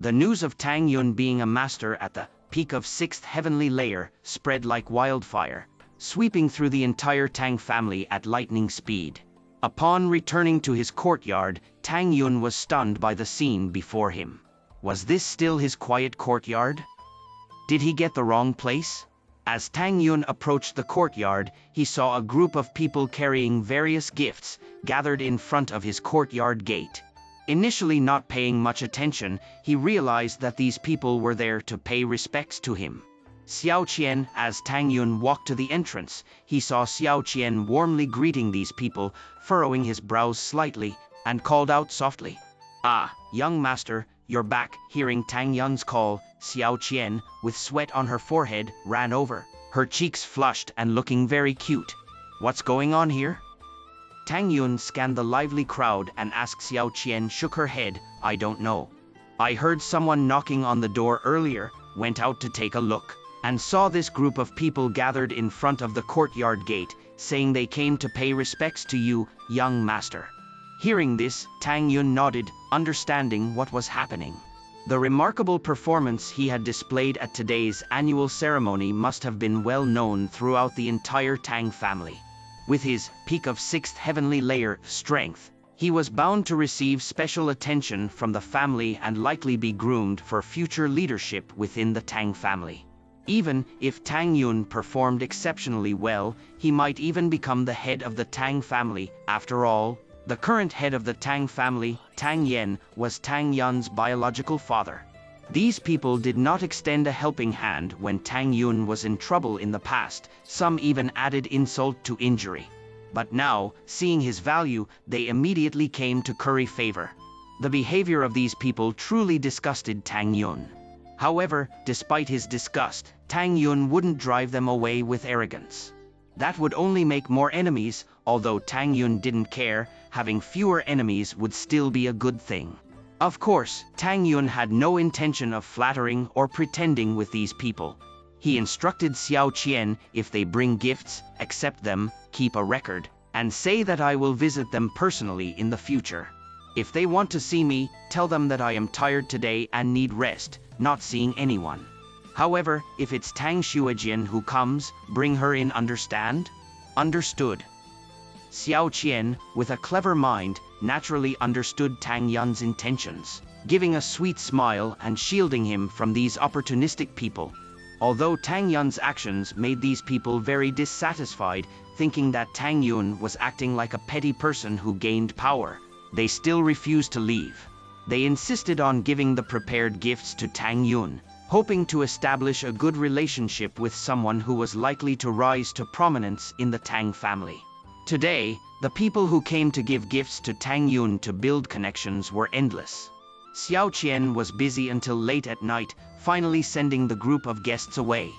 The news of Tang Yun being a master at the peak of 6th heavenly layer spread like wildfire, sweeping through the entire Tang family at lightning speed. Upon returning to his courtyard, Tang Yun was stunned by the scene before him. Was this still his quiet courtyard? Did he get the wrong place? As Tang Yun approached the courtyard, he saw a group of people carrying various gifts gathered in front of his courtyard gate. Initially not paying much attention, he realized that these people were there to pay respects to him. Xiao Qian, as Tang Yun walked to the entrance, he saw Xiao Qian warmly greeting these people, furrowing his brows slightly, and called out softly, "Ah, young master, you're back." Hearing Tang Yun's call, Xiao Qian, with sweat on her forehead, ran over, her cheeks flushed and looking very cute. "What's going on here?" Tang Yun scanned the lively crowd and asked. Xiao Qian shook her head. "I don't know. I heard someone knocking on the door earlier, went out to take a look, and saw this group of people gathered in front of the courtyard gate, saying they came to pay respects to you, young master." Hearing this, Tang Yun nodded, understanding what was happening. The remarkable performance he had displayed at today's annual ceremony must have been well known throughout the entire Tang family. With his peak of 6th heavenly layer strength, he was bound to receive special attention from the family and likely be groomed for future leadership within the Tang family. Even if Tang Yun performed exceptionally well, he might even become the head of the Tang family. After all, the current head of the Tang family, Tang Yen, was Tang Yun's biological father. These people did not extend a helping hand when Tang Yun was in trouble in the past, some even added insult to injury. But now, seeing his value, they immediately came to curry favor. The behavior of these people truly disgusted Tang Yun. However, despite his disgust, Tang Yun wouldn't drive them away with arrogance. That would only make more enemies. Although Tang Yun didn't care, having fewer enemies would still be a good thing. Of course, Tang Yun had no intention of flattering or pretending with these people. He instructed Xiao Qian, if they bring gifts, accept them, keep a record, and say that I will visit them personally in the future. If they want to see me, tell them that I am tired today and need rest, not seeing anyone. However, if it's Tang Xuejian who comes, bring her in, understand? Understood. Xiao Qian, with a clever mind, naturally understood Tang Yun's intentions, giving a sweet smile and shielding him from these opportunistic people. Although Tang Yun's actions made these people very dissatisfied, thinking that Tang Yun was acting like a petty person who gained power, they still refused to leave. They insisted on giving the prepared gifts to Tang Yun, hoping to establish a good relationship with someone who was likely to rise to prominence in the Tang family. Today, the people who came to give gifts to Tang Yun to build connections were endless. Xiao Qian was busy until late at night, finally sending the group of guests away.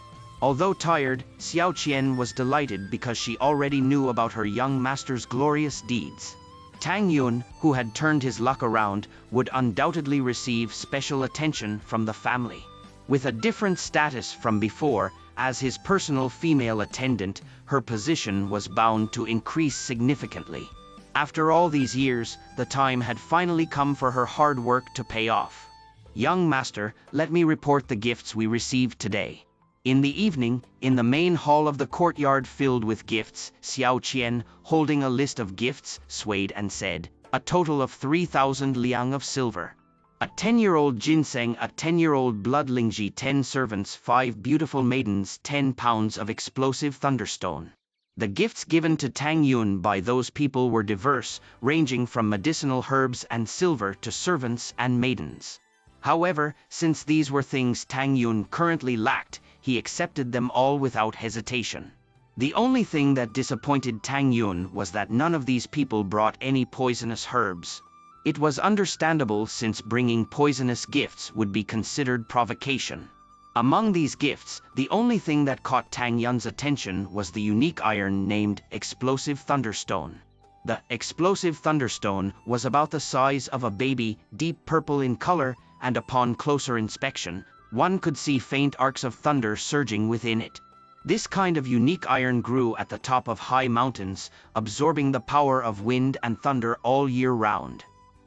Although tired, Xiao Qian was delighted because she already knew about her young master's glorious deeds. Tang Yun, who had turned his luck around, would undoubtedly receive special attention from the family. With a different status from before, as his personal female attendant, her position was bound to increase significantly. After all these years, the time had finally come for her hard work to pay off. "Young master, let me report the gifts we received today." In the evening, in the main hall of the courtyard filled with gifts, Xiao Qian, holding a list of gifts, swayed and said, "A total of 3,000 liang of silver. A 10-year-old ginseng, a 10-year-old blood lingji, 10 servants, 5 beautiful maidens, 10 pounds of explosive thunderstone." The gifts given to Tang Yun by those people were diverse, ranging from medicinal herbs and silver to servants and maidens. However, since these were things Tang Yun currently lacked, he accepted them all without hesitation. The only thing that disappointed Tang Yun was that none of these people brought any poisonous herbs. It was understandable, since bringing poisonous gifts would be considered provocation. Among these gifts, the only thing that caught Tang Yun's attention was the unique iron named Explosive Thunderstone. The Explosive Thunderstone was about the size of a baby, deep purple in color, and upon closer inspection, one could see faint arcs of thunder surging within it. This kind of unique iron grew at the top of high mountains, absorbing the power of wind and thunder all year round.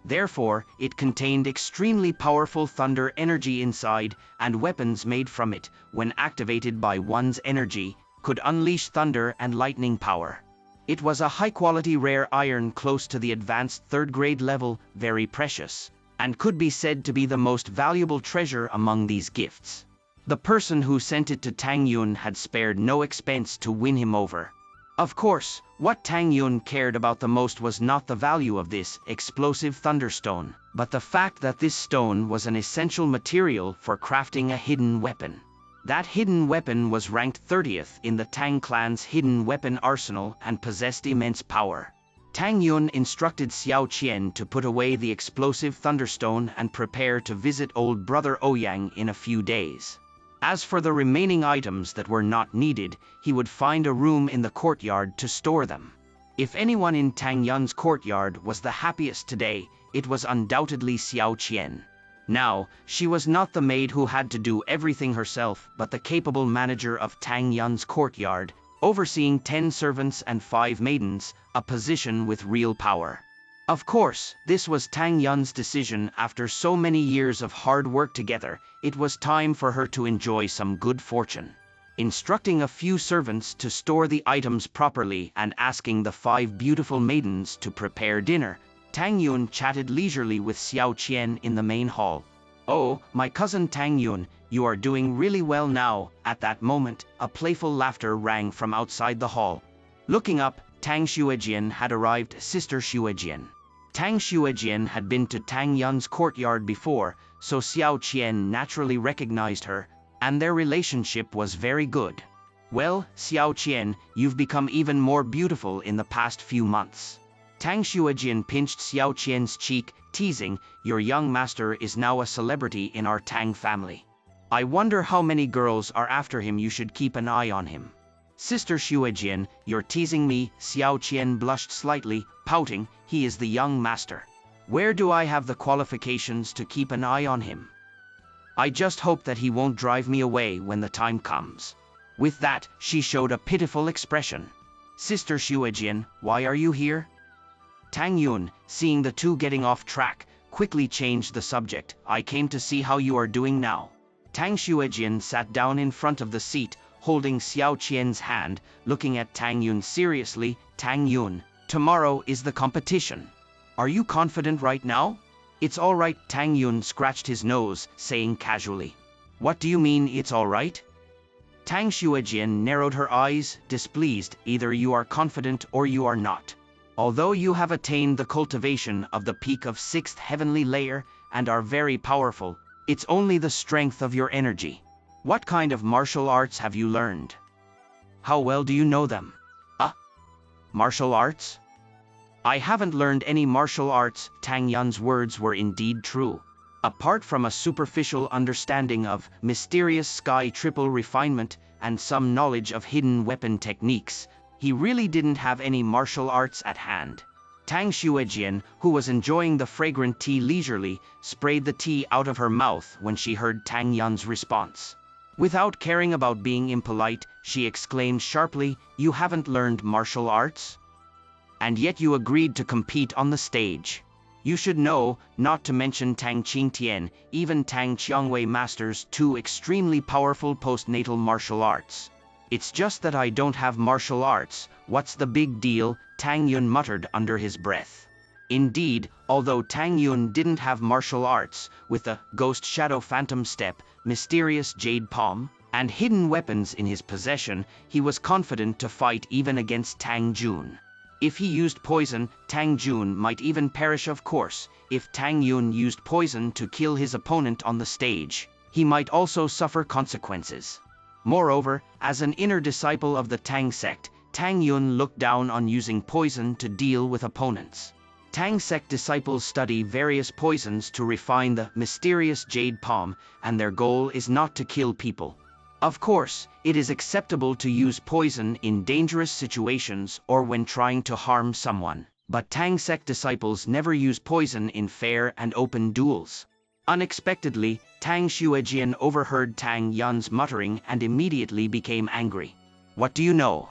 Therefore, it contained extremely powerful thunder energy inside, and weapons made from it, when activated by one's energy, could unleash thunder and lightning power. It was a high-quality rare iron close to the advanced third-grade level, very precious, and could be said to be the most valuable treasure among these gifts. The person who sent it to Tang Yun had spared no expense to win him over. Of course, what Tang Yun cared about the most was not the value of this explosive thunderstone, but the fact that this stone was an essential material for crafting a hidden weapon. That hidden weapon was ranked 30th in the Tang clan's hidden weapon arsenal and possessed immense power. Tang Yun instructed Xiao Qian to put away the explosive thunderstone and prepare to visit old brother Ouyang in a few days. As for the remaining items that were not needed, he would find a room in the courtyard to store them. If anyone in Tang Yun's courtyard was the happiest today, it was undoubtedly Xiao Qian. Now, she was not the maid who had to do everything herself, but the capable manager of Tang Yun's courtyard, overseeing 10 servants and 5 maidens, a position with real power. Of course, this was Tang Yun's decision. After so many years of hard work together, it was time for her to enjoy some good fortune. Instructing a few servants to store the items properly and asking the 5 beautiful maidens to prepare dinner, Tang Yun chatted leisurely with Xiao Qian in the main hall. "Oh, my cousin Tang Yun, you are doing really well now." At that moment, a playful laughter rang from outside the hall. Looking up, Tang Xuejian had arrived. Sister Xuejian. Tang Xuejian had been to Tang Yun's courtyard before, so Xiao Qian naturally recognized her, and their relationship was very good. "Well, Xiao Qian, you've become even more beautiful in the past few months." Tang Xuejian pinched Xiao Qian's cheek, teasing, "Your young master is now a celebrity in our Tang family. I wonder how many girls are after him. You should keep an eye on him." "Sister Xuejian, you're teasing me." Xiao Qian blushed slightly, pouting, "He is the young master. Where do I have the qualifications to keep an eye on him? I just hope that he won't drive me away when the time comes." With that, she showed a pitiful expression. "Sister Xuejian, why are you here?" Tang Yun, seeing the two getting off track, quickly changed the subject. "I came to see how you are doing now." Tang Xuejian sat down in front of the seat, holding Xiao Qian's hand, looking at Tang Yun seriously. "Tang Yun, tomorrow is the competition. Are you confident right now?" "It's all right." Tang Yun scratched his nose, saying casually. "What do you mean it's all right?" Tang Xuejian narrowed her eyes, displeased. "Either you are confident or you are not. Although you have attained the cultivation of the peak of 6th heavenly layer and are very powerful, it's only the strength of your energy. What kind of martial arts have you learned? How well do you know them?" Martial arts? I haven't learned any martial arts." Tang Yun's words were indeed true. Apart from a superficial understanding of mysterious sky triple refinement and some knowledge of hidden weapon techniques, he really didn't have any martial arts at hand. Tang Xuejian, who was enjoying the fragrant tea leisurely, sprayed the tea out of her mouth when she heard Tang Yun's response. Without caring about being impolite, she exclaimed sharply, "You haven't learned martial arts? And yet you agreed to compete on the stage. You should know, not to mention Tang Qingtian, even Tang Qiangwei masters 2 extremely powerful postnatal martial arts. It's just that I don't have martial arts. What's the big deal?" Tang Yun muttered under his breath. Indeed, although Tang Yun didn't have martial arts, with the ghost shadow phantom step, mysterious jade palm, and hidden weapons in his possession, he was confident to fight even against Tang Jun. If he used poison, Tang Jun might even perish. Of course, if Tang Yun used poison to kill his opponent on the stage, he might also suffer consequences. Moreover, as an inner disciple of the Tang sect, Tang Yun looked down on using poison to deal with opponents. Tang sect disciples study various poisons to refine the mysterious jade palm, and their goal is not to kill people. Of course, it is acceptable to use poison in dangerous situations or when trying to harm someone, but Tang sect disciples never use poison in fair and open duels. Unexpectedly, Tang Xuejian overheard Tang Yun's muttering and immediately became angry. "What do you know?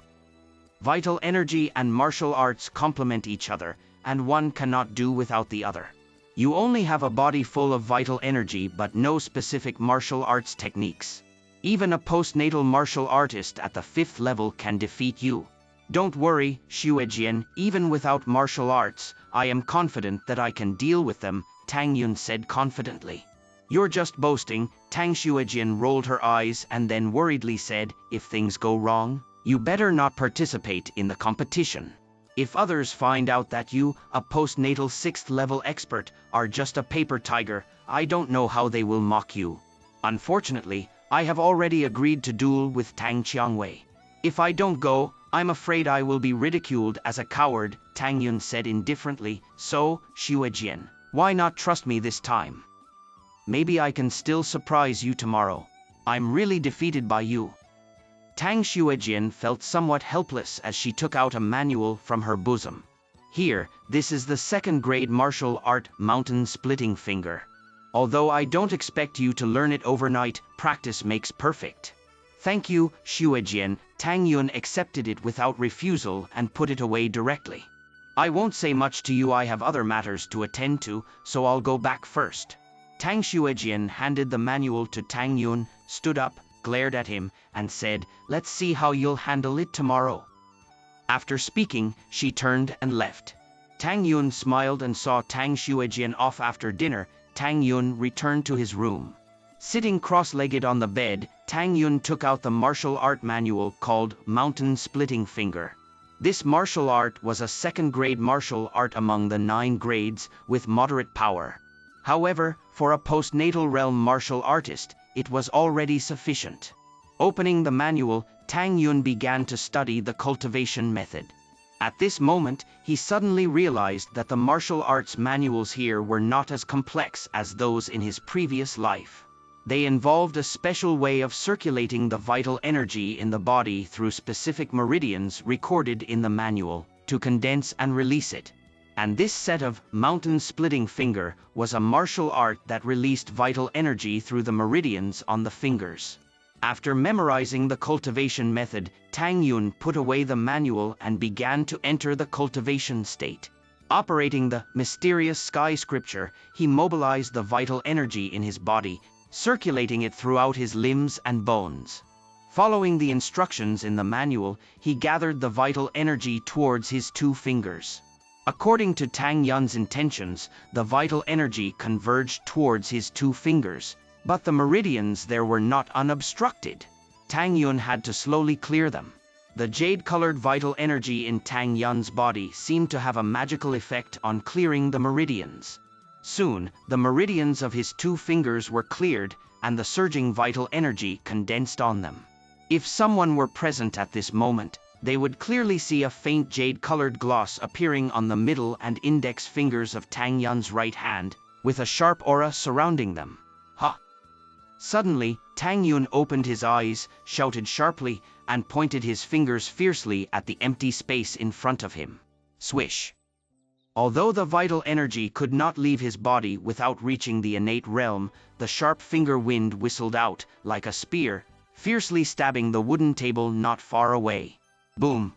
Vital energy and martial arts complement each other, and one cannot do without the other. You only have a body full of vital energy but no specific martial arts techniques. Even a postnatal martial artist at the 5th level can defeat you. Don't worry, Xuejian, even without martial arts, I am confident that I can deal with them, Tang Yun said confidently. You're just boasting, Tang Xuejian rolled her eyes and then worriedly said, if things go wrong, you better not participate in the competition. If others find out that you, a postnatal 6th level expert, are just a paper tiger, I don't know how they will mock you. Unfortunately, I have already agreed to duel with Tang Qiangwei. If I don't go, I'm afraid I will be ridiculed as a coward, Tang Yun said indifferently, so, Xuejian, why not trust me this time? Maybe I can still surprise you tomorrow. I'm really defeated by you. Tang Xuejian felt somewhat helpless as she took out a manual from her bosom. Here, this is the 2nd grade martial art, Mountain Splitting Finger. Although I don't expect you to learn it overnight, practice makes perfect. Thank you, Xuejian. Tang Yun accepted it without refusal and put it away directly. I won't say much to you, I have other matters to attend to, so I'll go back first. Tang Xuejian handed the manual to Tang Yun, stood up, glared at him, and said, let's see how you'll handle it tomorrow. After speaking, she turned and left. Tang Yun smiled and saw Tang Xuejian off after dinner. Tang Yun returned to his room. Sitting cross-legged on the bed, Tang Yun took out the martial art manual called Mountain Splitting Finger. This martial art was a 2nd grade martial art among the 9 grades, with moderate power. However, for a postnatal realm martial artist, it was already sufficient. Opening the manual, Tang Yun began to study the cultivation method. At this moment, he suddenly realized that the martial arts manuals here were not as complex as those in his previous life. They involved a special way of circulating the vital energy in the body through specific meridians recorded in the manual, to condense and release it. And this set of Mountain Splitting Finger was a martial art that released vital energy through the meridians on the fingers. After memorizing the cultivation method, Tang Yun put away the manual and began to enter the cultivation state. Operating the mysterious sky scripture, he mobilized the vital energy in his body, circulating it throughout his limbs and bones. Following the instructions in the manual, he gathered the vital energy towards his 2 fingers. According to Tang Yun's intentions, the vital energy converged towards his 2 fingers, but the meridians there were not unobstructed. Tang Yun had to slowly clear them. The jade-colored vital energy in Tang Yun's body seemed to have a magical effect on clearing the meridians. Soon, the meridians of his 2 fingers were cleared, and the surging vital energy condensed on them. If someone were present at this moment, they would clearly see a faint jade-colored gloss appearing on the middle and index fingers of Tang Yun's right hand, with a sharp aura surrounding them. Ha! Suddenly, Tang Yun opened his eyes, shouted sharply, and pointed his fingers fiercely at the empty space in front of him. Swish! Although the vital energy could not leave his body without reaching the innate realm, the sharp finger wind whistled out, like a spear, fiercely stabbing the wooden table not far away. Boom!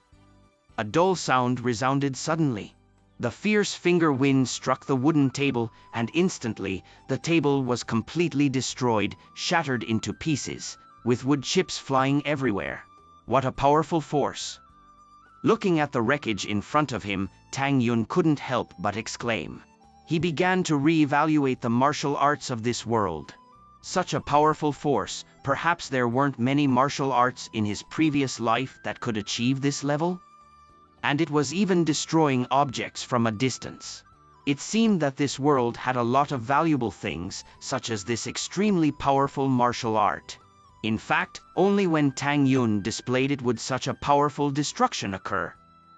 A dull sound resounded suddenly. The fierce finger wind struck the wooden table, and instantly, the table was completely destroyed, shattered into pieces, with wood chips flying everywhere. What a powerful force! Looking at the wreckage in front of him, Tang Yun couldn't help but exclaim. He began to re-evaluate the martial arts of this world. Such a powerful force, perhaps there weren't many martial arts in his previous life that could achieve this level? And it was even destroying objects from a distance. It seemed that this world had a lot of valuable things, such as this extremely powerful martial art. In fact, only when Tang Yun displayed it would such a powerful destruction occur.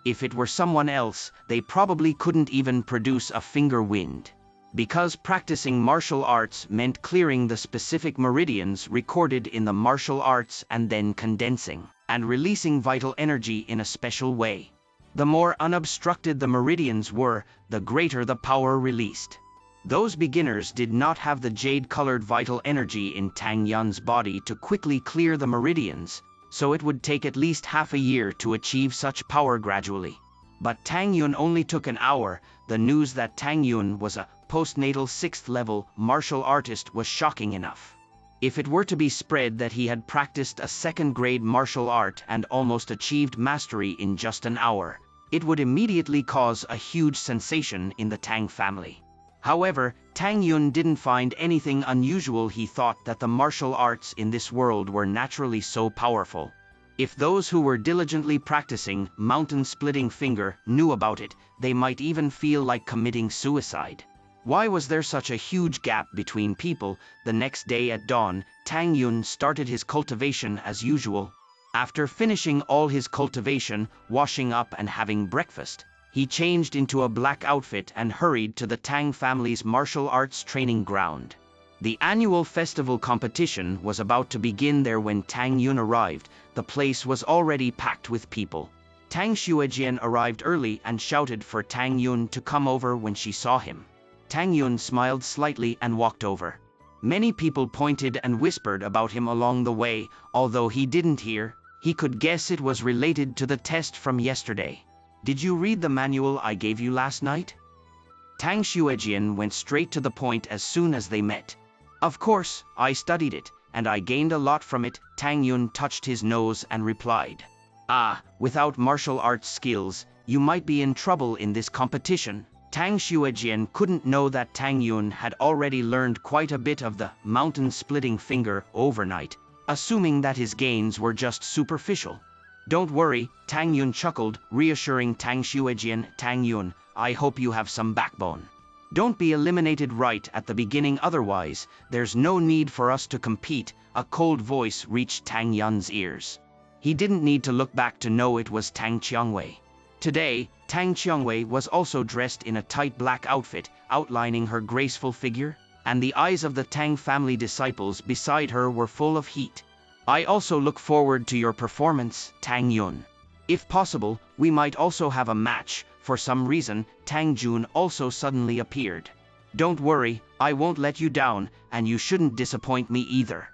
If it were someone else, they probably couldn't even produce a finger wind. Because practicing martial arts meant clearing the specific meridians recorded in the martial arts and then condensing and releasing vital energy in a special way. The more unobstructed the meridians were, the greater the power released. Those beginners did not have the jade-colored vital energy in Tang Yun's body to quickly clear the meridians, so it would take at least half a year to achieve such power gradually. But Tang Yun only took an hour. The news that Tang Yun was a postnatal 6th level martial artist was shocking enough. If it were to be spread that he had practiced a 2nd grade martial art and almost achieved mastery in just an hour, it would immediately cause a huge sensation in the Tang family. However, Tang Yun didn't find anything unusual. He thought that the martial arts in this world were naturally so powerful. If those who were diligently practicing mountain-splitting finger knew about it, they might even feel like committing suicide. Why was there such a huge gap between people? The next day at dawn, Tang Yun started his cultivation as usual. After finishing all his cultivation, washing up and having breakfast, he changed into a black outfit and hurried to the Tang family's martial arts training ground. The annual festival competition was about to begin there when Tang Yun arrived. The place was already packed with people. Tang Xuejian arrived early and shouted for Tang Yun to come over when she saw him. Tang Yun smiled slightly and walked over. Many people pointed and whispered about him along the way. Although he didn't hear, he could guess it was related to the test from yesterday. "Did you read the manual I gave you last night?" Tang Xuejian went straight to the point as soon as they met. "Of course, I studied it, and I gained a lot from it." Tang Yun touched his nose and replied, "Without martial arts skills, you might be in trouble in this competition." Tang Xuejian couldn't know that Tang Yun had already learned quite a bit of the mountain-splitting finger overnight, assuming that his gains were just superficial. "Don't worry," Tang Yun chuckled, reassuring Tang Xuejian. "Tang Yun, I hope you have some backbone. Don't be eliminated right at the beginning, otherwise there's no need for us to compete." A cold voice reached Tang Yun's ears. He didn't need to look back to know it was Tang Qiangwei. Today, Tang Qiangwei was also dressed in a tight black outfit, outlining her graceful figure, and the eyes of the Tang family disciples beside her were full of heat. "I also look forward to your performance, Tang Yun. If possible, we might also have a match." For some reason, Tang Jun also suddenly appeared. "Don't worry, I won't let you down, and you shouldn't disappoint me either."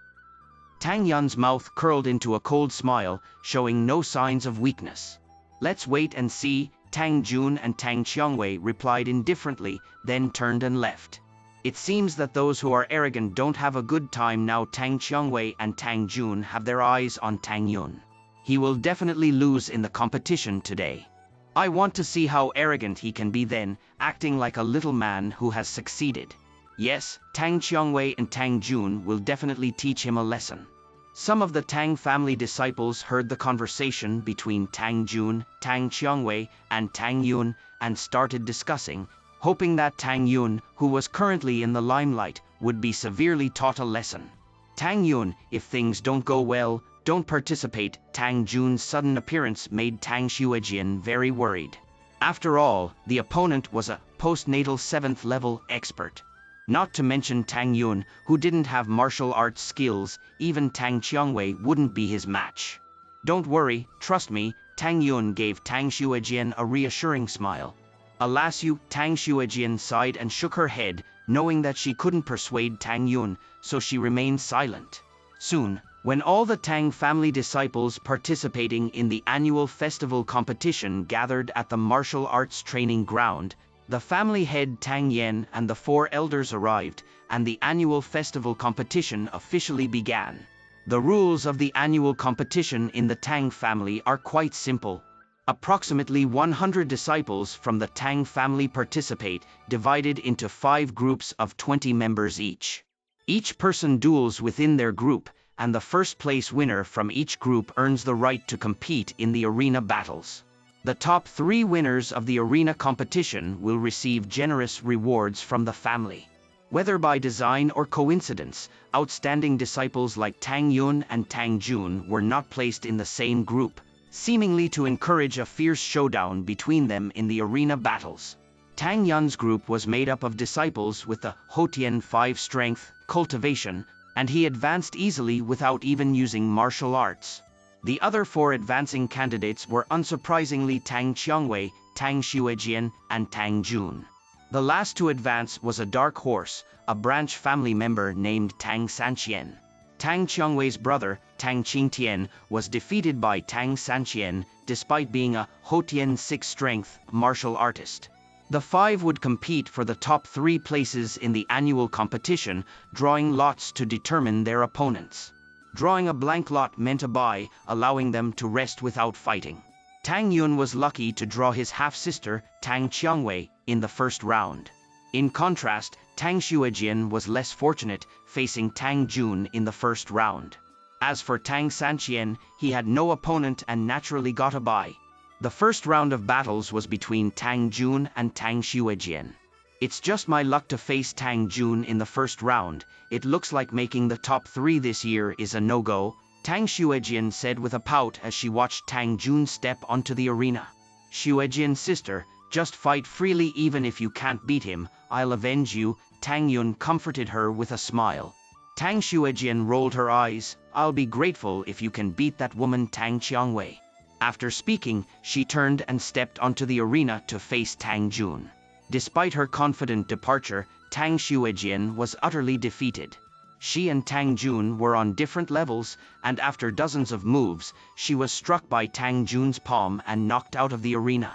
Tang Yun's mouth curled into a cold smile, showing no signs of weakness. "Let's wait and see," Tang Jun and Tang Qiangwei replied indifferently, then turned and left. "It seems that those who are arrogant don't have a good time now." Tang Qiangwei and Tang Jun have their eyes on Tang Yun. He will definitely lose in the competition today. I want to see how arrogant he can be then, acting like a little man who has succeeded. Yes, Tang Qiangwei and Tang Jun will definitely teach him a lesson. Some of the Tang family disciples heard the conversation between Tang Jun, Tang Qiangwei, and Tang Yun, and started discussing, hoping that Tang Yun, who was currently in the limelight, would be severely taught a lesson. "Tang Yun, if things don't go well, don't participate." Tang Jun's sudden appearance made Tang Xuejian very worried. After all, the opponent was a postnatal 7th level expert. Not to mention Tang Yun, who didn't have martial arts skills. Even Tang Qiangwei wouldn't be his match. "Don't worry, trust me," Tang Yun gave Tang Xuejian a reassuring smile. "Alas you," Tang Xuejian sighed and shook her head, knowing that she couldn't persuade Tang Yun, so she remained silent. Soon, when all the Tang family disciples participating in the annual festival competition gathered at the martial arts training ground, the family head Tang Yen and the 4 elders arrived, and the annual festival competition officially began. The rules of the annual competition in the Tang family are quite simple. Approximately 100 disciples from the Tang family participate, divided into 5 groups of 20 members each. Each person duels within their group, and the first place winner from each group earns the right to compete in the arena battles. The top 3 winners of the arena competition will receive generous rewards from the family. Whether by design or coincidence, outstanding disciples like Tang Yun and Tang Jun were not placed in the same group, seemingly to encourage a fierce showdown between them in the arena battles. Tang Yun's group was made up of disciples with the Hotian 5 strength, cultivation, and he advanced easily without even using martial arts. The other 4 advancing candidates were unsurprisingly Tang Qiangwei, Tang Xuejian, and Tang Jun. The last to advance was a dark horse, a branch family member named Tang Sanqian. Tang Qiangwei's brother, Tang Qingtian, was defeated by Tang Sanqian, despite being a Hotian 6 strength martial artist. The five would compete for the top 3 places in the annual competition, drawing lots to determine their opponents. Drawing a blank lot meant a bye, allowing them to rest without fighting. Tang Yun was lucky to draw his half-sister, Tang Qiangwei, in the first round. In contrast, Tang Xuejian was less fortunate, facing Tang Jun in the first round. As for Tang Sanqian, he had no opponent and naturally got a bye. The first round of battles was between Tang Jun and Tang Xuejian. It's just my luck to face Tang Jun in the first round. It looks like making the top 3 this year is a no-go, Tang Xuejian said with a pout as she watched Tang Jun step onto the arena. Xuejian's sister, just fight freely even if you can't beat him, I'll avenge you, Tang Yun comforted her with a smile. Tang Xuejian rolled her eyes, I'll be grateful if you can beat that woman Tang Qiangwei. After speaking, she turned and stepped onto the arena to face Tang Jun. Despite her confident departure, Tang Xuejian was utterly defeated. She and Tang Jun were on different levels, and after dozens of moves, she was struck by Tang Jun's palm and knocked out of the arena.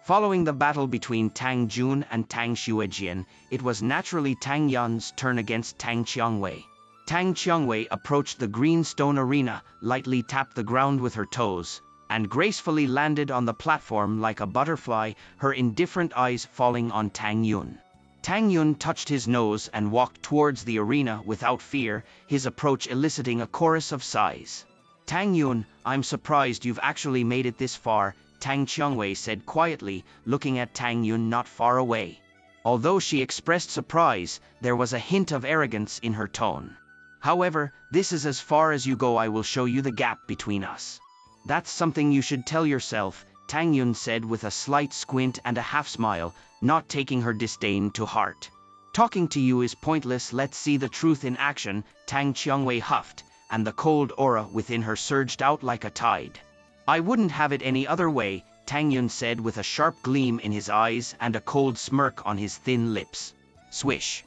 Following the battle between Tang Jun and Tang Xuejian, it was naturally Tang Yun's turn against Tang Qiangwei. Tang Qiangwei approached the green stone arena, lightly tapped the ground with her toes, and gracefully landed on the platform like a butterfly, her indifferent eyes falling on Tang Yun. Tang Yun touched his nose and walked towards the arena without fear, his approach eliciting a chorus of sighs. Tang Yun, I'm surprised you've actually made it this far, Tang Qiangwei said quietly, looking at Tang Yun not far away. Although she expressed surprise, there was a hint of arrogance in her tone. However, this is as far as you go. I will show you the gap between us. That's something you should tell yourself, Tang Yun said with a slight squint and a half-smile, not taking her disdain to heart. Talking to you is pointless, let's see the truth in action, Tang Qiangwei huffed, and the cold aura within her surged out like a tide. I wouldn't have it any other way, Tang Yun said with a sharp gleam in his eyes and a cold smirk on his thin lips. Swish.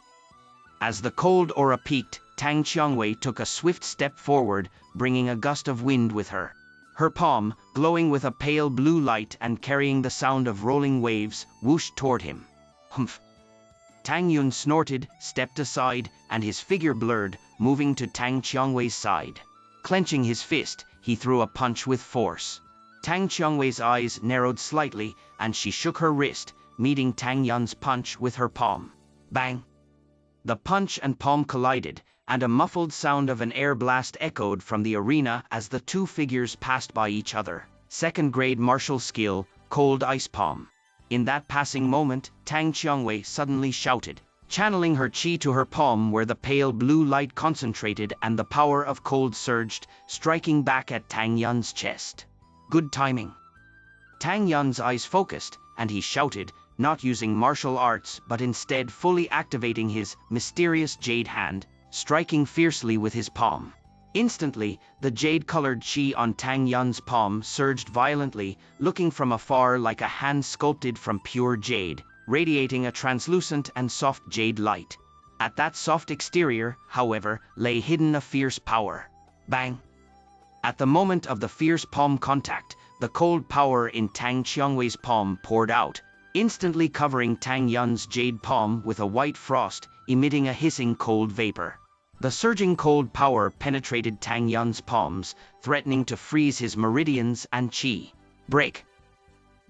As the cold aura peaked, Tang Qiangwei took a swift step forward, bringing a gust of wind with her. Her palm, glowing with a pale blue light and carrying the sound of rolling waves, whooshed toward him. Humph. Tang Yun snorted, stepped aside, and his figure blurred, moving to Tang Qiangwei's side. Clenching his fist, he threw a punch with force. Tang Qiangwei's eyes narrowed slightly, and she shook her wrist, meeting Tang Yun's punch with her palm. Bang! The punch and palm collided, and a muffled sound of an air blast echoed from the arena as the two figures passed by each other. Second-grade martial skill, Cold Ice Palm. In that passing moment, Tang Qiangwei suddenly shouted, channeling her chi to her palm where the pale blue light concentrated and the power of cold surged, striking back at Tang Yun's chest. Good timing. Tang Yun's eyes focused, and he shouted, not using martial arts but instead fully activating his mysterious jade hand, striking fiercely with his palm. Instantly, the jade-colored chi on Tang Yun's palm surged violently, looking from afar like a hand sculpted from pure jade, radiating a translucent and soft jade light. At that soft exterior, however, lay hidden a fierce power. Bang! At the moment of the fierce palm contact, the cold power in Tang Qiangwei's palm poured out, instantly covering Tang Yun's jade palm with a white frost, emitting a hissing cold vapor. The surging cold power penetrated Tang Yun's palms, threatening to freeze his meridians and chi. Break!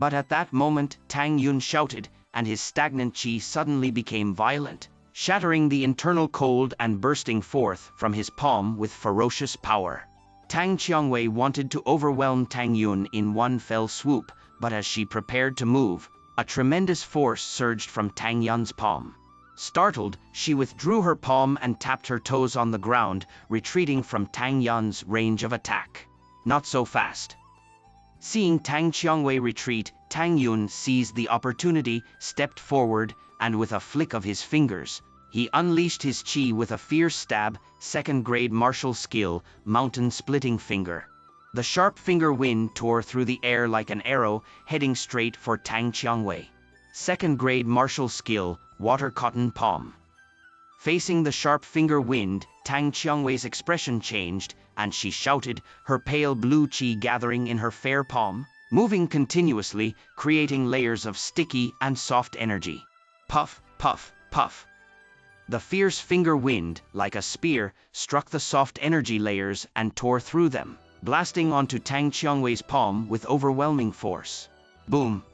But at that moment, Tang Yun shouted, and his stagnant chi suddenly became violent, shattering the internal cold and bursting forth from his palm with ferocious power. Tang Qiangwei wanted to overwhelm Tang Yun in one fell swoop, but as she prepared to move, a tremendous force surged from Tang Yun's palm. Startled, she withdrew her palm and tapped her toes on the ground, retreating from Tang Yun's range of attack. Not so fast. Seeing Tang Qiangwei retreat, Tang Yun seized the opportunity, stepped forward, and with a flick of his fingers, he unleashed his chi with a fierce stab, second-grade martial skill, mountain-splitting finger. The sharp finger wind tore through the air like an arrow, heading straight for Tang Qiangwei. Second-grade martial skill, water cotton palm. Facing the sharp finger wind, Tang Qiangwei's expression changed, and she shouted, her pale blue chi gathering in her fair palm. moving continuously, creating layers of sticky and soft energy. Puff, puff, puff. The fierce finger wind, like a spear, struck the soft energy layers and tore through them, blasting onto Tang Qiangwei's palm with overwhelming force. Boom!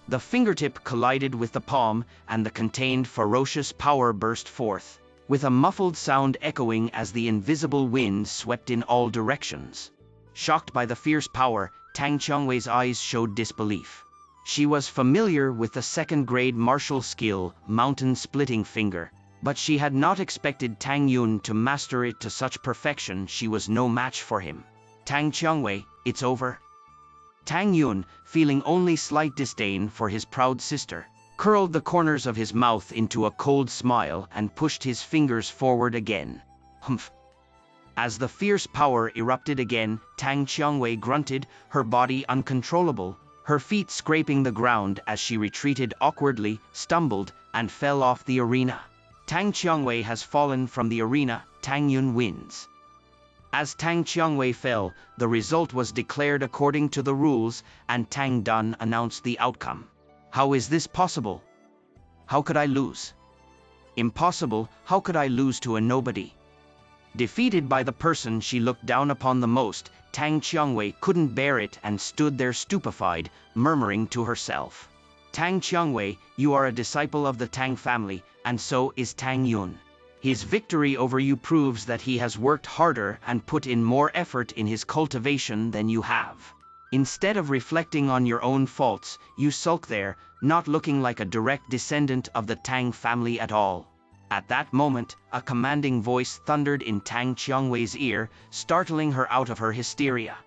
The fingertip collided with the palm, and the contained ferocious power burst forth, with a muffled sound echoing as the invisible wind swept in all directions. Shocked by the fierce power, Tang Qiangwei's eyes showed disbelief. She was familiar with the second-grade martial skill, Mountain Splitting Finger, but she had not expected Tang Yun to master it to such perfection. She was no match for him. Tang Qiangwei, it's over. Tang Yun, feeling only slight disdain for his proud sister, curled the corners of his mouth into a cold smile and pushed his fingers forward again. Humph! As the fierce power erupted again, Tang Qiangwei grunted, her body uncontrollable, her feet scraping the ground as she retreated awkwardly, stumbled, and fell off the arena. Tang Qiangwei has fallen from the arena. Tang Yun wins. As Tang Qiangwei fell, the result was declared according to the rules, and Tang Dun announced the outcome. How is this possible? How could I lose? Impossible, how could I lose to a nobody? Defeated by the person she looked down upon the most, Tang Qiangwei couldn't bear it and stood there stupefied, murmuring to herself. Tang Qiangwei, you are a disciple of the Tang family, and so is Tang Yun. His victory over you proves that he has worked harder and put in more effort in his cultivation than you have. Instead of reflecting on your own faults, you sulk there, not looking like a direct descendant of the Tang family at all. At that moment, a commanding voice thundered in Tang Qiangwei's ear, startling her out of her hysteria.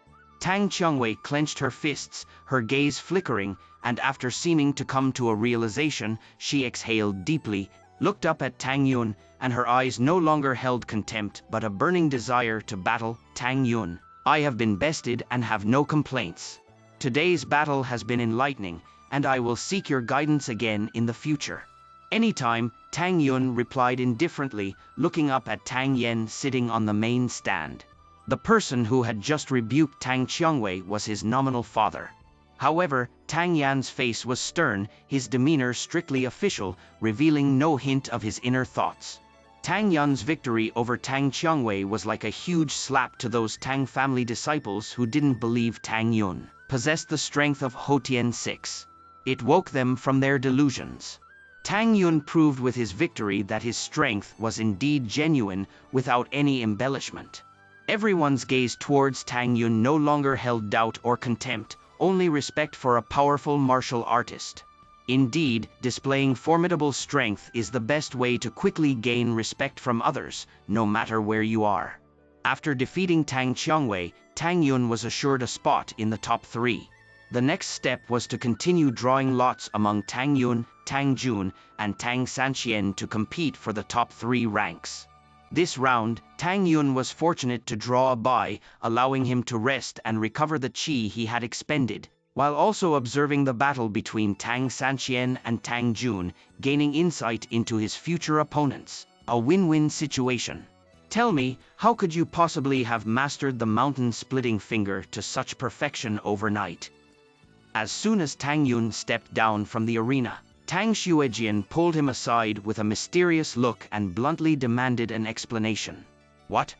Tang Qiangwei clenched her fists, her gaze flickering, and after seeming to come to a realization, she exhaled deeply, looked up at Tang Yun, and her eyes no longer held contempt but a burning desire to battle. Tang Yun, I have been bested and have no complaints. Today's battle has been enlightening, and I will seek your guidance again in the future. Anytime, Tang Yun replied indifferently, looking up at Tang Yen sitting on the main stand. The person who had just rebuked Tang Qiangwei was his nominal father. However, Tang Yan's face was stern, his demeanor strictly official, revealing no hint of his inner thoughts. Tang Yun's victory over Tang Qiangwei was like a huge slap to those Tang family disciples who didn't believe Tang Yun possessed the strength of Houtian 6. It woke them from their delusions. Tang Yun proved with his victory that his strength was indeed genuine, without any embellishment. Everyone's gaze towards Tang Yun no longer held doubt or contempt, only respect for a powerful martial artist. Indeed, displaying formidable strength is the best way to quickly gain respect from others, no matter where you are. After defeating Tang Qiangwei, Tang Yun was assured a spot in the top 3. The next step was to continue drawing lots among Tang Yun, Tang Jun, and Tang Sanqian to compete for the top 3 ranks. This round, Tang Yun was fortunate to draw a bye, allowing him to rest and recover the qi he had expended, while also observing the battle between Tang Sanqian and Tang Jun, gaining insight into his future opponents. A win-win situation. Tell me, how could you possibly have mastered the mountain-splitting finger to such perfection overnight? As soon as Tang Yun stepped down from the arena, Tang Xuejian pulled him aside with a mysterious look and bluntly demanded an explanation. What?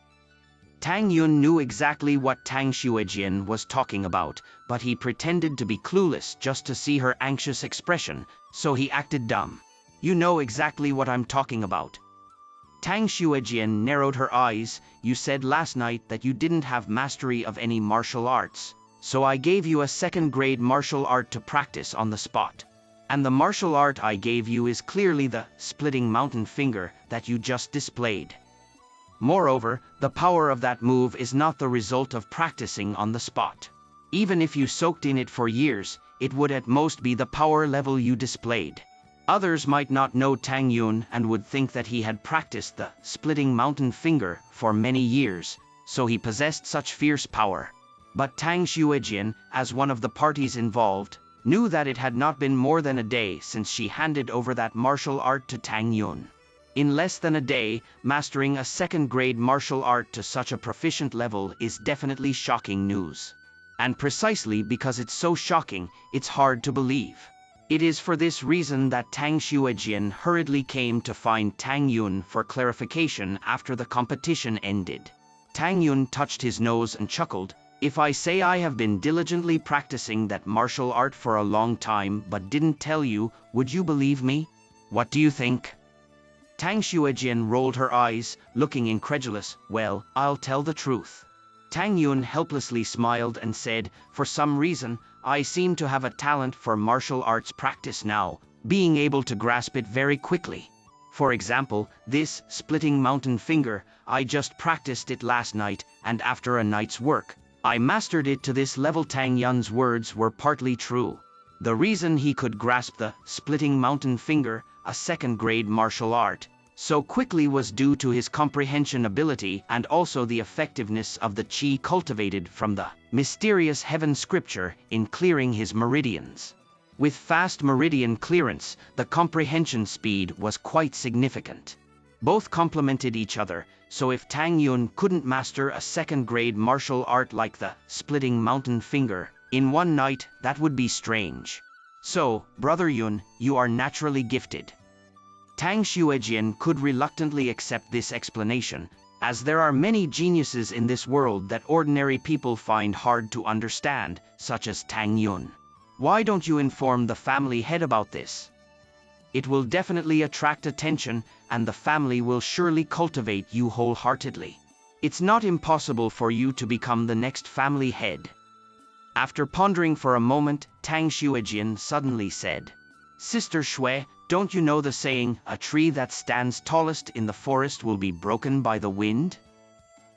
Tang Yun knew exactly what Tang Xuejian was talking about, but he pretended to be clueless just to see her anxious expression, so he acted dumb. You know exactly what I'm talking about. Tang Xuejian narrowed her eyes. You said last night that you didn't have mastery of any martial arts, so I gave you a second-grade martial art to practice on the spot. And the martial art I gave you is clearly the splitting mountain finger that you just displayed. Moreover, the power of that move is not the result of practicing on the spot. Even if you soaked in it for years, it would at most be the power level you displayed. Others might not know Tang Yun and would think that he had practiced the splitting mountain finger for many years, so he possessed such fierce power. But Tang Xuejian, as one of the parties involved, knew that it had not been more than a day since she handed over that martial art to Tang Yun. In less than a day, mastering a second-grade martial art to such a proficient level is definitely shocking news. And precisely because it's so shocking, it's hard to believe. It is for this reason that Tang Xuejian hurriedly came to find Tang Yun for clarification after the competition ended. Tang Yun touched his nose and chuckled. If I say I have been diligently practicing that martial art for a long time but didn't tell you, would you believe me? What do you think? Tang Xuejian rolled her eyes, looking incredulous. Well, I'll tell the truth. Tang Yun helplessly smiled and said, for some reason, I seem to have a talent for martial arts practice now, being able to grasp it very quickly. For example, this splitting mountain finger, I just practiced it last night, and after a night's work, I mastered it to this level. Tang Yun's words were partly true. The reason he could grasp the splitting mountain finger, a second-grade martial art, so quickly was due to his comprehension ability and also the effectiveness of the qi cultivated from the mysterious heaven scripture in clearing his meridians. With fast meridian clearance, the comprehension speed was quite significant. Both complemented each other, so if Tang Yun couldn't master a second-grade martial art like the splitting mountain finger in one night, that would be strange. So, Brother Yun, you are naturally gifted. Tang Xuejian could reluctantly accept this explanation, as there are many geniuses in this world that ordinary people find hard to understand, such as Tang Yun. Why don't you inform the family head about this? It will definitely attract attention, and the family will surely cultivate you wholeheartedly. It's not impossible for you to become the next family head. After pondering for a moment, Tang Xuejian suddenly said, Sister Shui, don't you know the saying, a tree that stands tallest in the forest will be broken by the wind?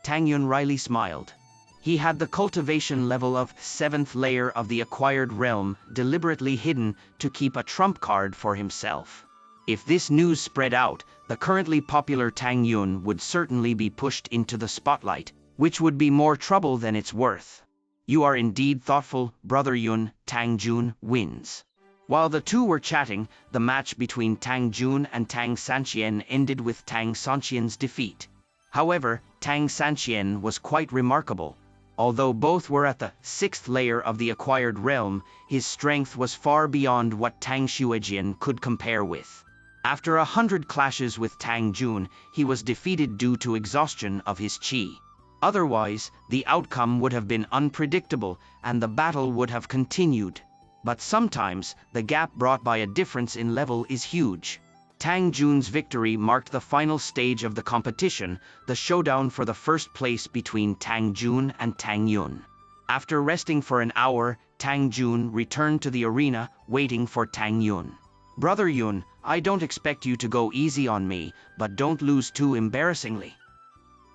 Tang Yun wryly smiled. He had the cultivation level of 7th layer of the acquired realm deliberately hidden to keep a trump card for himself. If this news spread out, the currently popular Tang Yun would certainly be pushed into the spotlight, which would be more trouble than it's worth. You are indeed thoughtful, Brother Yun. Tang Jun wins. While the two were chatting, the match between Tang Jun and Tang Sanqian ended with Tang Sanqian's defeat. However, Tang Sanqian was quite remarkable. Although both were at the 6th layer of the acquired realm, his strength was far beyond what Tang Xuejian could compare with. After 100 clashes with Tang Jun, he was defeated due to exhaustion of his qi. Otherwise, the outcome would have been unpredictable, and the battle would have continued. But sometimes, the gap brought by a difference in level is huge. Tang Jun's victory marked the final stage of the competition, the showdown for the first place between Tang Jun and Tang Yun. After resting for an hour, Tang Jun returned to the arena, waiting for Tang Yun. Brother Yun, I don't expect you to go easy on me, but don't lose too embarrassingly.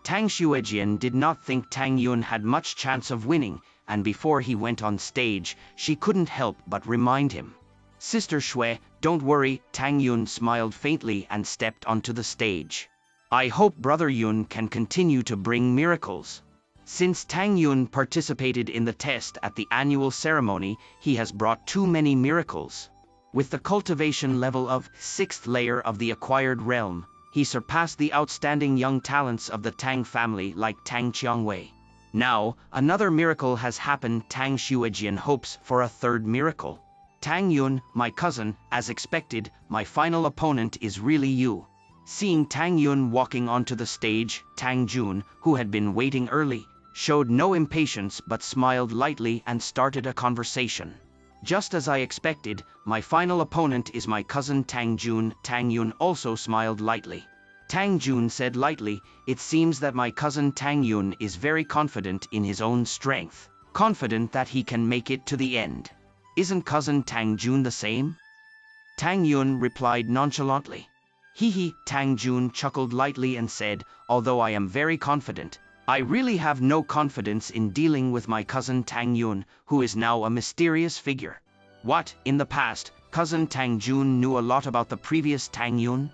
Tang Xuejian did not think Tang Yun had much chance of winning, and before he went on stage, she couldn't help but remind him. Sister Shui, don't worry. Tang Yun smiled faintly and stepped onto the stage. I hope Brother Yun can continue to bring miracles. Since Tang Yun participated in the test at the annual ceremony, he has brought too many miracles. With the cultivation level of 6th layer of the acquired realm, he surpassed the outstanding young talents of the Tang family like Tang Qiangwei. Now, another miracle has happened. Tang Xuejian hopes for a third miracle. Tang Yun, my cousin, as expected, my final opponent is really you. Seeing Tang Yun walking onto the stage, Tang Jun, who had been waiting early, showed no impatience but smiled lightly and started a conversation. Just as I expected, my final opponent is my cousin Tang Jun. Tang Yun also smiled lightly. Tang Jun said lightly, it seems that my cousin Tang Yun is very confident in his own strength, confident that he can make it to the end. Isn't cousin Tang Jun the same? Tang Yun replied nonchalantly. Hee. Tang Jun chuckled lightly and said, although I am very confident, I really have no confidence in dealing with my cousin Tang Yun, who is now a mysterious figure. What, in the past, cousin Tang Jun knew a lot about the previous Tang Yun?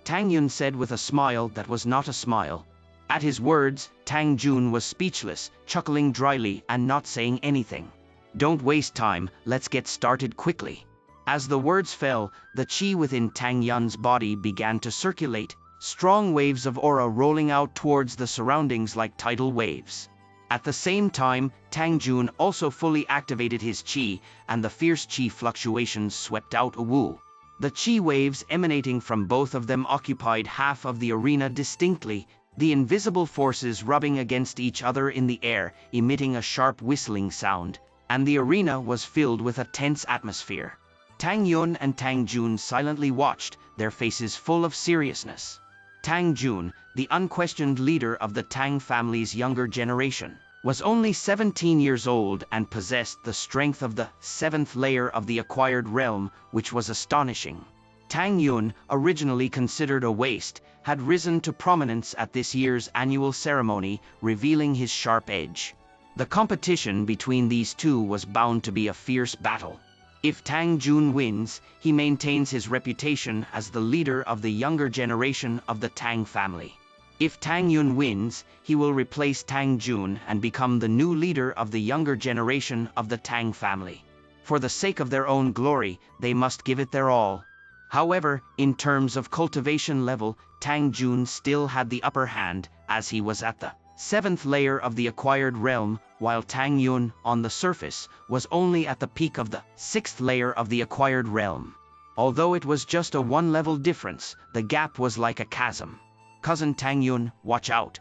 Tang Yun said with a smile that was not a smile. At his words, Tang Jun was speechless, chuckling dryly and not saying anything. Don't waste time, let's get started quickly. As the words fell, the qi within Tang Yun's body began to circulate, strong waves of aura rolling out towards the surroundings like tidal waves. At the same time, Tang Jun also fully activated his chi, and the fierce chi fluctuations swept out Wu. The chi waves emanating from both of them occupied half of the arena distinctly, the invisible forces rubbing against each other in the air, emitting a sharp whistling sound, and the arena was filled with a tense atmosphere. Tang Yun and Tang Jun silently watched, their faces full of seriousness. Tang Jun, the unquestioned leader of the Tang family's younger generation, was only 17 years old and possessed the strength of the 7th layer of the acquired realm, which was astonishing. Tang Yun, originally considered a waste, had risen to prominence at this year's annual ceremony, revealing his sharp edge. The competition between these two was bound to be a fierce battle. If Tang Jun wins, he maintains his reputation as the leader of the younger generation of the Tang family. If Tang Yun wins, he will replace Tang Jun and become the new leader of the younger generation of the Tang family. For the sake of their own glory, they must give it their all. However, in terms of cultivation level, Tang Jun still had the upper hand, as he was at the 7th layer of the acquired realm, while Tang Yun, on the surface, was only at the peak of the 6th layer of the acquired realm. Although it was just a one-level difference, the gap was like a chasm. Cousin Tang Yun, watch out.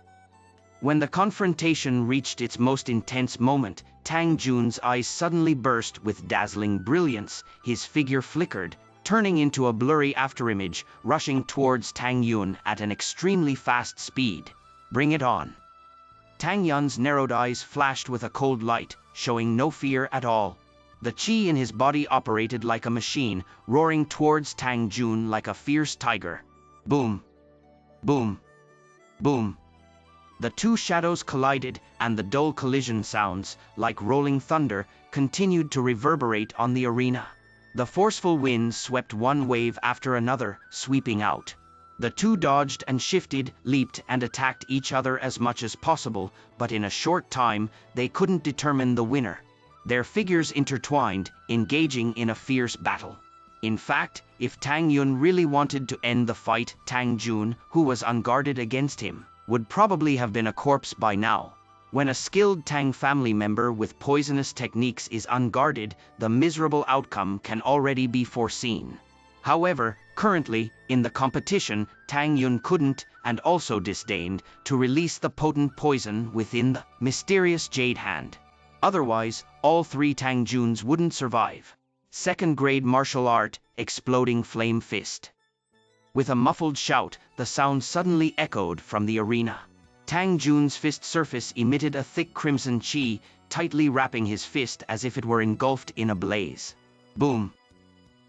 When the confrontation reached its most intense moment, Tang Jun's eyes suddenly burst with dazzling brilliance, his figure flickered, turning into a blurry afterimage, rushing towards Tang Yun at an extremely fast speed. Bring it on. Tang Yun's narrowed eyes flashed with a cold light, showing no fear at all. The chi in his body operated like a machine, roaring towards Tang Jun like a fierce tiger. Boom! Boom! Boom! The two shadows collided, and the dull collision sounds, like rolling thunder, continued to reverberate on the arena. The forceful winds swept one wave after another, sweeping out. The two dodged and shifted, leaped and attacked each other as much as possible, but in a short time, they couldn't determine the winner. Their figures intertwined, engaging in a fierce battle. In fact, if Tang Yun really wanted to end the fight, Tang Jun, who was unguarded against him, would probably have been a corpse by now. When a skilled Tang family member with poisonous techniques is unguarded, the miserable outcome can already be foreseen. However, currently, in the competition, Tang Yun couldn't, and also disdained, to release the potent poison within the mysterious jade hand. Otherwise, all three Tang Juns wouldn't survive. Second-grade martial art, exploding flame fist. With a muffled shout, the sound suddenly echoed from the arena. Tang Jun's fist surface emitted a thick crimson chi, tightly wrapping his fist as if it were engulfed in a blaze. Boom!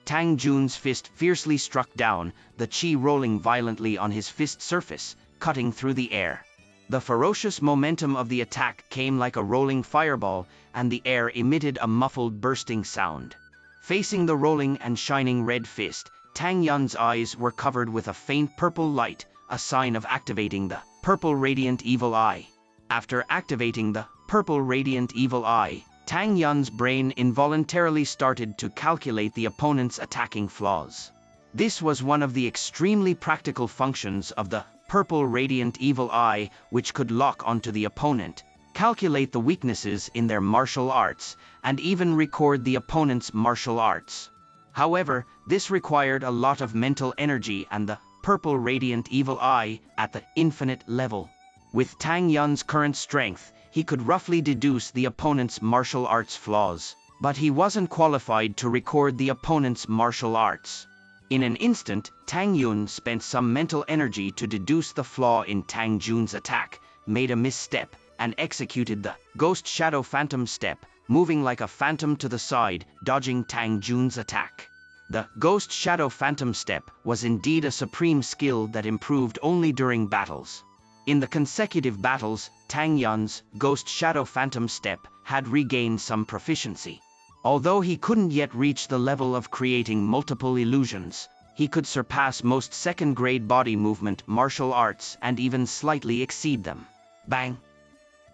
Tang Jun's fist fiercely struck down, the chi rolling violently on his fist surface, cutting through the air. The ferocious momentum of the attack came like a rolling fireball, and the air emitted a muffled bursting sound. Facing the rolling and shining red fist, Tang Yun's eyes were covered with a faint purple light, a sign of activating the Purple Radiant Evil Eye. After activating the Purple Radiant Evil Eye, Tang Yun's brain involuntarily started to calculate the opponent's attacking flaws. This was one of the extremely practical functions of the Purple Radiant Evil Eye, which could lock onto the opponent, calculate the weaknesses in their martial arts, and even record the opponent's martial arts. However, this required a lot of mental energy and the Purple Radiant Evil Eye at the infinite level. With Tang Yun's current strength, he could roughly deduce the opponent's martial arts flaws, but he wasn't qualified to record the opponent's martial arts. In an instant, Tang Yun spent some mental energy to deduce the flaw in Tang Jun's attack, made a misstep, and executed the Ghost Shadow Phantom Step, moving like a phantom to the side, dodging Tang Jun's attack. The Ghost Shadow Phantom Step was indeed a supreme skill that improved only during battles. In the consecutive battles, Tang Yun's Ghost Shadow Phantom Step had regained some proficiency. Although he couldn't yet reach the level of creating multiple illusions, he could surpass most second-grade body movement martial arts and even slightly exceed them. Bang!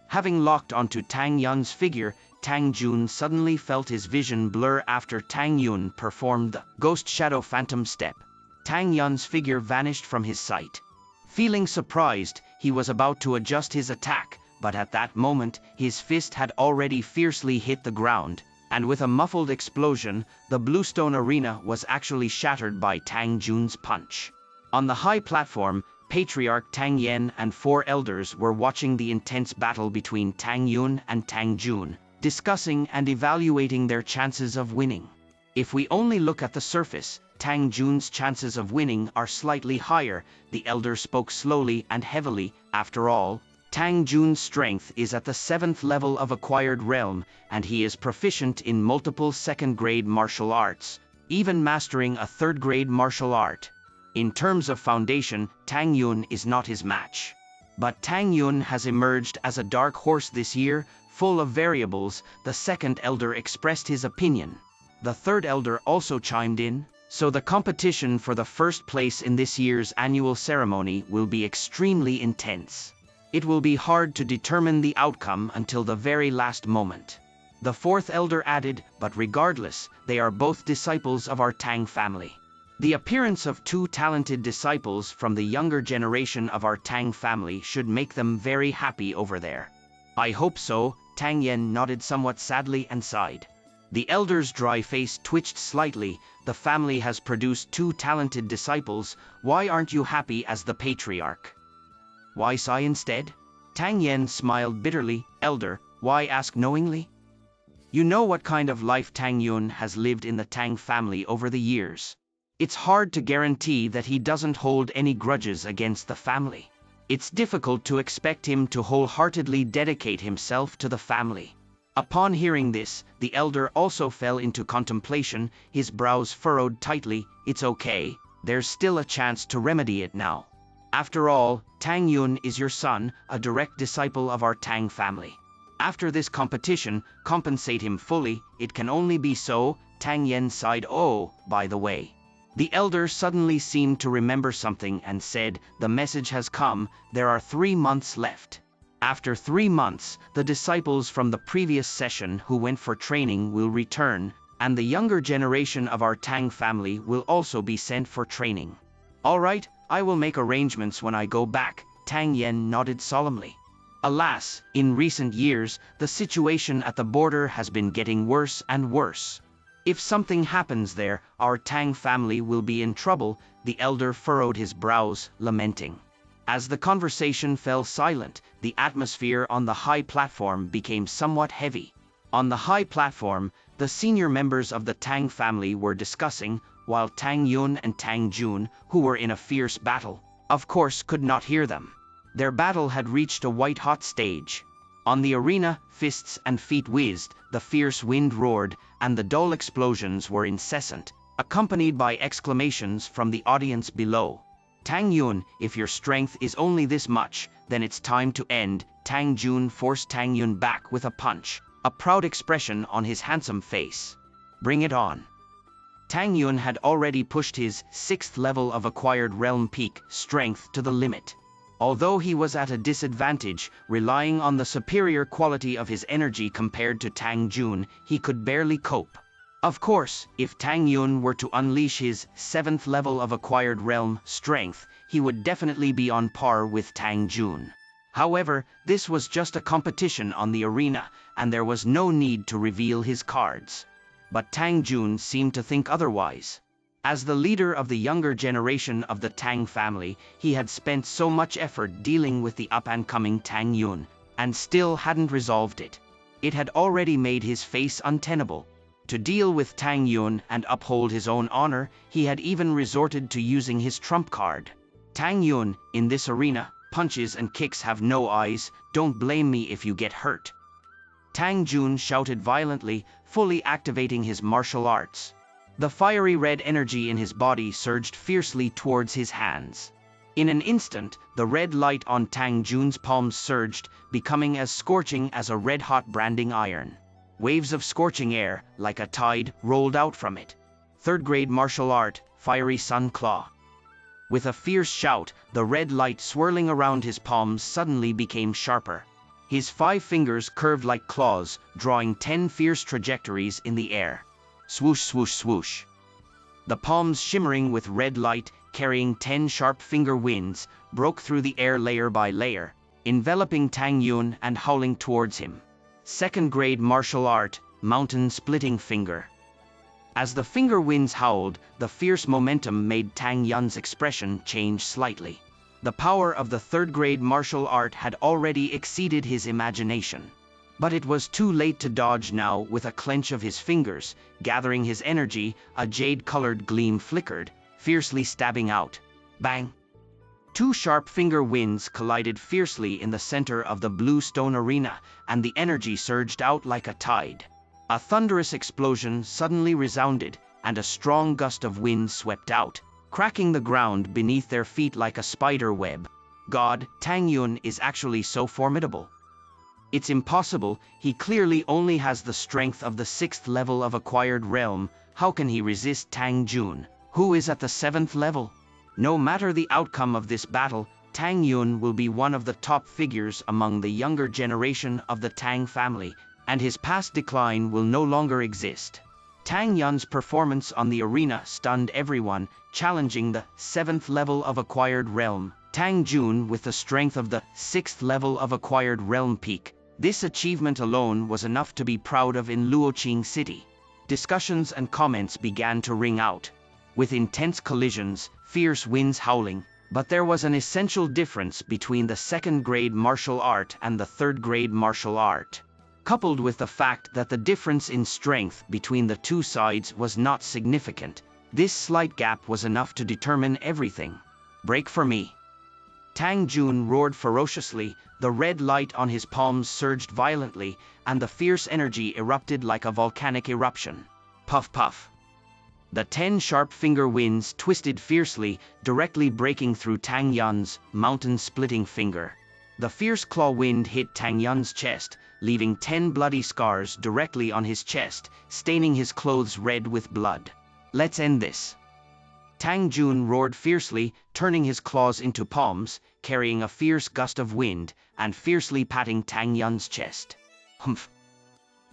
Having locked onto Tang Yun's figure, Tang Jun suddenly felt his vision blur after Tang Yun performed the Ghost Shadow Phantom Step. Tang Yun's figure vanished from his sight. Feeling surprised, he was about to adjust his attack, but at that moment, his fist had already fiercely hit the ground, and with a muffled explosion, the bluestone arena was actually shattered by Tang Jun's punch. On the high platform, Patriarch Tang Yen and 4 elders were watching the intense battle between Tang Yun and Tang Jun, discussing and evaluating their chances of winning. If we only look at the surface, Tang Jun's chances of winning are slightly higher, the elder spoke slowly and heavily. After all, Tang Jun's strength is at the 7th level of acquired realm, and he is proficient in multiple 2nd-grade martial arts, even mastering a 3rd-grade martial art. In terms of foundation, Tang Yun is not his match. But Tang Yun has emerged as a dark horse this year, full of variables. The 2nd elder expressed his opinion. The 3rd elder also chimed in. So the competition for the 1st place in this year's annual ceremony will be extremely intense. It will be hard to determine the outcome until the very last moment. The 4th elder added, but regardless, they are both disciples of our Tang family. The appearance of 2 talented disciples from the younger generation of our Tang family should make them very happy over there. I hope so, Tang Yen nodded somewhat sadly and sighed. The elder's dry face twitched slightly. The family has produced 2 talented disciples. Why aren't you happy as the patriarch? Why sigh instead? Tang Yen smiled bitterly. Elder, why ask knowingly? You know what kind of life Tang Yun has lived in the Tang family over the years. It's hard to guarantee that he doesn't hold any grudges against the family. It's difficult to expect him to wholeheartedly dedicate himself to the family. Upon hearing this, the elder also fell into contemplation, his brows furrowed tightly. It's okay, there's still a chance to remedy it now. After all, Tang Yun is your son, a direct disciple of our Tang family. After this competition, compensate him fully. It can only be so. Tang Yen sighed. Oh, by the way. The elder suddenly seemed to remember something and said, the message has come, there are 3 months left. After 3 months, the disciples from the previous session who went for training will return, and the younger generation of our Tang family will also be sent for training. All right, I will make arrangements when I go back, Tang Yen nodded solemnly. Alas, in recent years, the situation at the border has been getting worse and worse. If something happens there, our Tang family will be in trouble, the elder furrowed his brows, lamenting. As the conversation fell silent, the atmosphere on the high platform became somewhat heavy. On the high platform, the senior members of the Tang family were discussing, while Tang Yun and Tang Jun, who were in a fierce battle, of course could not hear them. Their battle had reached a white-hot stage. On the arena, fists and feet whizzed, the fierce wind roared, and the dull explosions were incessant, accompanied by exclamations from the audience below. Tang Yun, if your strength is only this much, then it's time to end. Tang Jun forced Tang Yun back with a punch, a proud expression on his handsome face. Bring it on. Tang Yun had already pushed his 6th level of acquired realm peak strength to the limit. Although he was at a disadvantage, relying on the superior quality of his energy compared to Tang Jun, he could barely cope. Of course, if Tang Yun were to unleash his 7th level of acquired realm strength, he would definitely be on par with Tang Jun. However, this was just a competition on the arena, and there was no need to reveal his cards. But Tang Jun seemed to think otherwise. As the leader of the younger generation of the Tang family, he had spent so much effort dealing with the up-and-coming Tang Yun, and still hadn't resolved it. It had already made his face untenable. To deal with Tang Yun and uphold his own honor, he had even resorted to using his trump card. Tang Yun, in this arena, punches and kicks have no eyes, don't blame me if you get hurt. Tang Jun shouted violently, fully activating his martial arts. The fiery red energy in his body surged fiercely towards his hands. In an instant, the red light on Tang Jun's palms surged, becoming as scorching as a red-hot branding iron. Waves of scorching air, like a tide, rolled out from it. 3rd-grade martial art, Fiery Sun Claw. With a fierce shout, the red light swirling around his palms suddenly became sharper. His 5 fingers curved like claws, drawing 10 fierce trajectories in the air. Swoosh, swoosh, swoosh. The palms shimmering with red light, carrying 10 sharp finger winds, broke through the air layer by layer. enveloping Tang Yun and howling towards him. Second grade martial art, mountain splitting finger. As the finger winds howled, the fierce momentum made Tang Yun's expression change slightly. The power of the third grade martial art had already exceeded his imagination. But it was too late to dodge now. With a clench of his fingers, gathering his energy, a jade-colored gleam flickered, fiercely stabbing out. Bang! Two sharp finger winds collided fiercely in the center of the blue stone arena, and the energy surged out like a tide. A thunderous explosion suddenly resounded, and a strong gust of wind swept out, cracking the ground beneath their feet like a spider web. God, Tang Yun is actually so formidable. It's impossible, he clearly only has the strength of the 6th level of acquired realm. How can he resist Tang Jun, who is at the 7th level? No matter the outcome of this battle, Tang Yun will be one of the top figures among the younger generation of the Tang family, and his past decline will no longer exist. Tang Yun's performance on the arena stunned everyone, challenging the 7th level of acquired realm. Tang Jun with the strength of the 6th level of acquired realm peak. This achievement alone was enough to be proud of in Luoqing City. Discussions and comments began to ring out, with intense collisions, fierce winds howling. But there was an essential difference between the 2nd grade martial art and the 3rd grade martial art. Coupled with the fact that the difference in strength between the two sides was not significant, this slight gap was enough to determine everything. Break for me! Tang Jun roared ferociously, the red light on his palms surged violently, and the fierce energy erupted like a volcanic eruption. Puff puff! The 10 sharp finger winds twisted fiercely, directly breaking through Tang Yun's mountain-splitting finger. The fierce claw wind hit Tang Yun's chest, leaving 10 bloody scars directly on his chest, staining his clothes red with blood. Let's end this! Tang Jun roared fiercely, turning his claws into palms, carrying a fierce gust of wind, and fiercely patting Tang Yun's chest. Humph!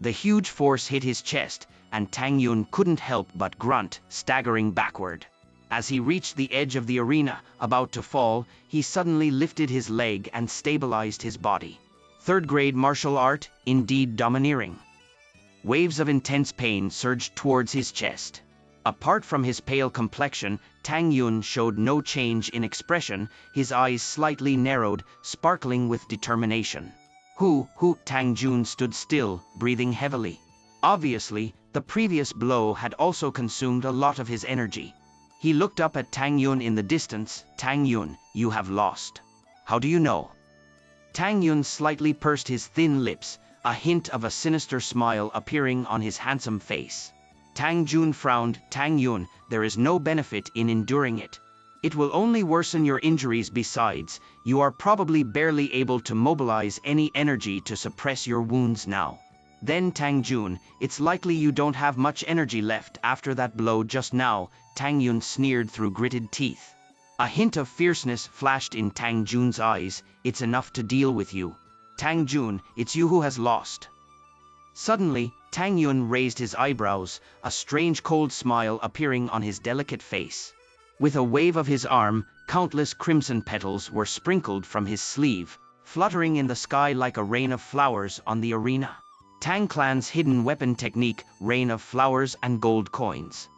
The huge force hit his chest, and Tang Yun couldn't help but grunt, staggering backward. As he reached the edge of the arena, about to fall, he suddenly lifted his leg and stabilized his body. 3rd grade martial art, indeed domineering. Waves of intense pain surged towards his chest. Apart from his pale complexion, Tang Yun showed no change in expression, his eyes slightly narrowed, sparkling with determination. Tang Jun stood still, breathing heavily. Obviously, the previous blow had also consumed a lot of his energy. He looked up at Tang Yun in the distance. Tang Yun, you have lost. How do you know? Tang Yun slightly pursed his thin lips, a hint of a sinister smile appearing on his handsome face. Tang Jun frowned. Tang Yun, there is no benefit in enduring it. It will only worsen your injuries. Besides, you are probably barely able to mobilize any energy to suppress your wounds now. Then Tang Jun, it's likely you don't have much energy left after that blow just now, Tang Yun sneered through gritted teeth. A hint of fierceness flashed in Tang Jun's eyes. It's enough to deal with you. Tang Jun, it's you who has lost. Suddenly, Tang Yun raised his eyebrows, a strange cold smile appearing on his delicate face. With a wave of his arm, countless crimson petals were sprinkled from his sleeve, fluttering in the sky like a rain of flowers on the arena. Tang Clan's hidden weapon technique, rain of flowers and gold coins.